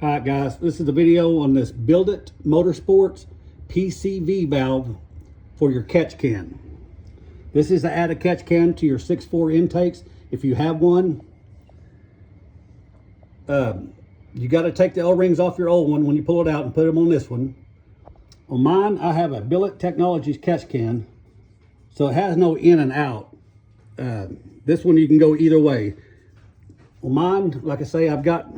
All right, guys, this is the video on this Build It Motorsports PCV valve for your catch can. This is to add a catch can to your 6.4 intakes. If you have one, you got to take the O-rings off your old one when you pull it out and put them on this one. On mine, I have a Billet Technologies catch can, so it has no in and out. This one you can go either way. On mine, like I say, I've got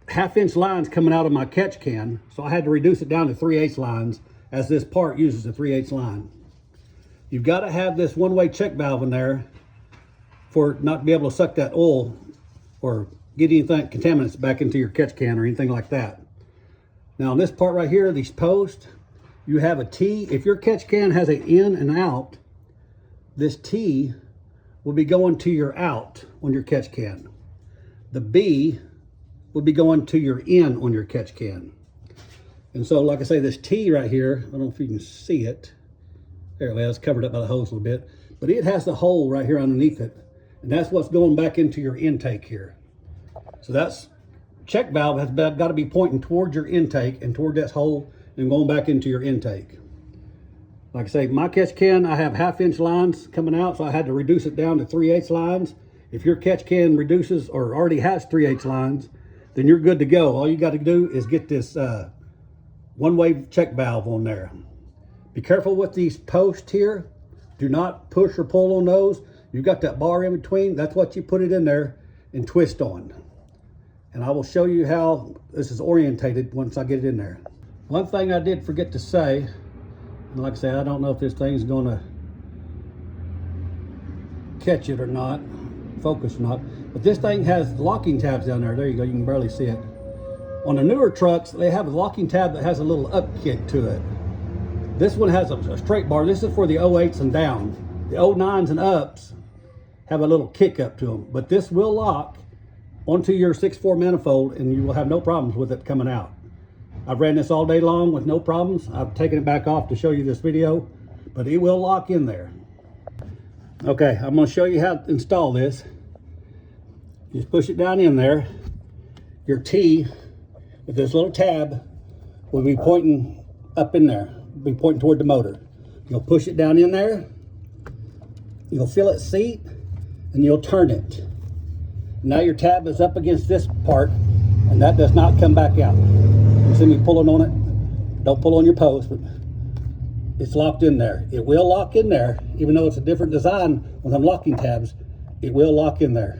half-inch lines coming out of my catch can, so I had to reduce it down to 3/8 lines, as this part uses a 3/8 line. You've got to have this one-way check valve in there for not to be able to suck that oil or get anything, contaminants back into your catch can or anything like that. Now on this part right here, these posts, you have a T. If your catch can has an in and out, this T will be going to your out on your catch can. The B will be going to your in on your catch can. And so, like I say, this T right here, I don't know if you can see it. There it is, covered up by the hose a little bit. But it has the hole right here underneath it. And that's what's going back into your intake here. So that's, check valve has got to be pointing towards your intake and toward that hole and going back into your intake. Like I say, my catch can, I have half-inch lines coming out, so I had to reduce it down to 3/8 lines. If your catch can reduces or already has 3/8 lines, then you're good to go. All you got to do is get this one-way check valve on there. Be careful with these posts here. Do not push or pull on those. You've got that bar in between. That's what you put it in there and twist on. And I will show you how this is orientated once I get it in there. One thing I did forget to say, and like I said, I don't know if this thing's gonna catch it or not, focus or not, but this thing has locking tabs down there. There you go, you can barely see it. On the newer trucks, they have a locking tab that has a little up kick to it. This one has a straight bar. This is for the 08s and down. The 09s and ups have a little kick up to them, but this will lock onto your 6.4 manifold and you will have no problems with it coming out. I've ran this all day long with no problems. I've taken it back off to show you this video, but it will lock in there. Okay, I'm going to show you how to install this. Just push it down in there. Your T with this little tab will be pointing up in there, be pointing toward the motor. You'll push it down in there, you'll feel it seat, and you'll turn it. Now your tab is up against this part, and that does not come back out. You see me pulling on it? Don't pull on your post, but it's locked in there. It will lock in there, even though it's a different design with them locking tabs, it will lock in there.